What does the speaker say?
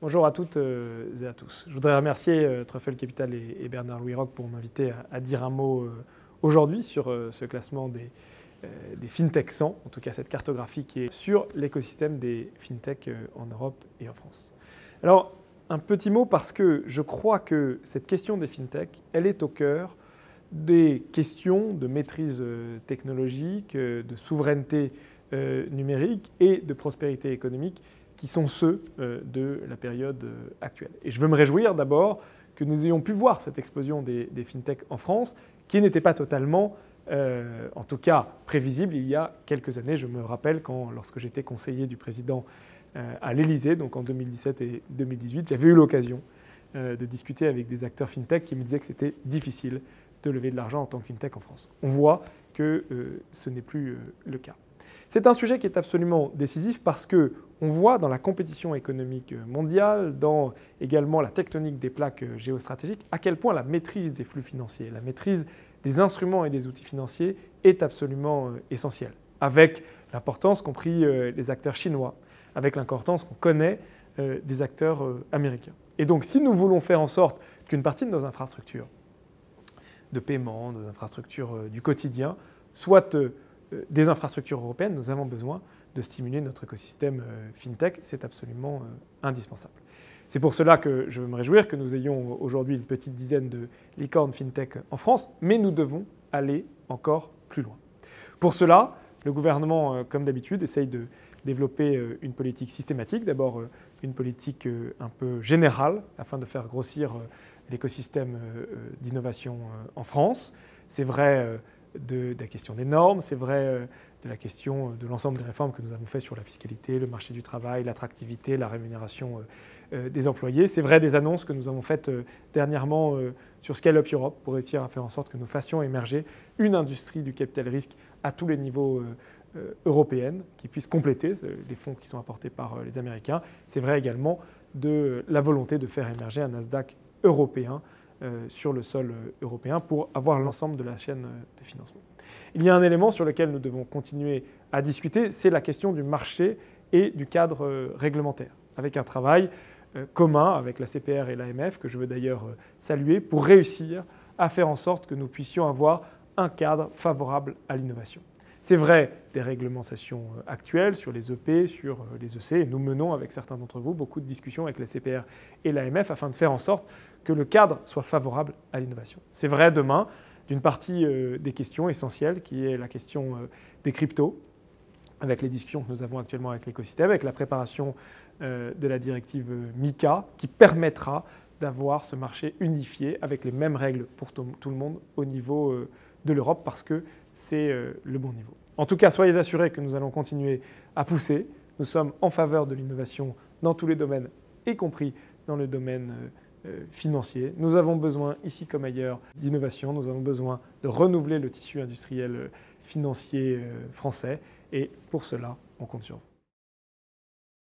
Bonjour à toutes et à tous. Je voudrais remercier Truffle Capital et Bernard Louis Roch pour m'inviter à dire un mot aujourd'hui sur ce classement des FinTech 100, en tout cas cette cartographie qui est sur l'écosystème des FinTech en Europe et en France. Alors, un petit mot parce que je crois que cette question des FinTech, elle est au cœur des questions de maîtrise technologique, de souveraineté numérique et de prospérité économique qui sont ceux de la période actuelle. Et je veux me réjouir d'abord que nous ayons pu voir cette explosion des FinTech en France, qui n'était pas totalement, en tout cas prévisible il y a quelques années. Je me rappelle lorsque j'étais conseiller du président à l'Élysée, donc en 2017 et 2018, j'avais eu l'occasion de discuter avec des acteurs FinTech qui me disaient que c'était difficile de lever de l'argent en tant que FinTech en France. On voit que ce n'est plus le cas. C'est un sujet qui est absolument décisif parce qu'on voit dans la compétition économique mondiale, dans également la tectonique des plaques géostratégiques, à quel point la maîtrise des flux financiers, la maîtrise des instruments et des outils financiers est absolument essentielle, avec l'importance qu'ont pris les acteurs chinois, avec l'importance qu'on connaît des acteurs américains. Et donc si nous voulons faire en sorte qu'une partie de nos infrastructures de paiement, nos infrastructures du quotidien, soient des infrastructures européennes, nous avons besoin de stimuler notre écosystème FinTech. C'est absolument indispensable. C'est pour cela que je veux me réjouir que nous ayons aujourd'hui une petite dizaine de licornes FinTech en France, mais nous devons aller encore plus loin. Pour cela, le gouvernement, comme d'habitude, essaye de développer une politique systématique. D'abord, une politique un peu générale afin de faire grossir l'écosystème d'innovation en France. C'est vrai de la question des normes, c'est vrai de la question de l'ensemble des réformes que nous avons faites sur la fiscalité, le marché du travail, l'attractivité, la rémunération des employés. C'est vrai des annonces que nous avons faites dernièrement sur Scale Up Europe pour réussir à faire en sorte que nous fassions émerger une industrie du capital risque à tous les niveaux européens qui puisse compléter les fonds qui sont apportés par les Américains. C'est vrai également de la volonté de faire émerger un Nasdaq européen sur le sol européen pour avoir l'ensemble de la chaîne de financement. Il y a un élément sur lequel nous devons continuer à discuter, c'est la question du marché et du cadre réglementaire, avec un travail commun avec la CPR et l'AMF, que je veux d'ailleurs saluer, pour réussir à faire en sorte que nous puissions avoir un cadre favorable à l'innovation. C'est vrai des réglementations actuelles sur les EP, sur les EC, et nous menons avec certains d'entre vous beaucoup de discussions avec la CPR et l'AMF afin de faire en sorte que le cadre soit favorable à l'innovation. C'est vrai demain d'une partie des questions essentielles qui est la question des cryptos, avec les discussions que nous avons actuellement avec l'écosystème, avec la préparation de la directive MiCA qui permettra d'avoir ce marché unifié avec les mêmes règles pour tout le monde au niveau de l'Europe parce que c'est le bon niveau. En tout cas, soyez assurés que nous allons continuer à pousser. Nous sommes en faveur de l'innovation dans tous les domaines, y compris dans le domaine financier. Nous avons besoin, ici comme ailleurs, d'innovation. Nous avons besoin de renouveler le tissu industriel financier français. Et pour cela, on compte sur vous.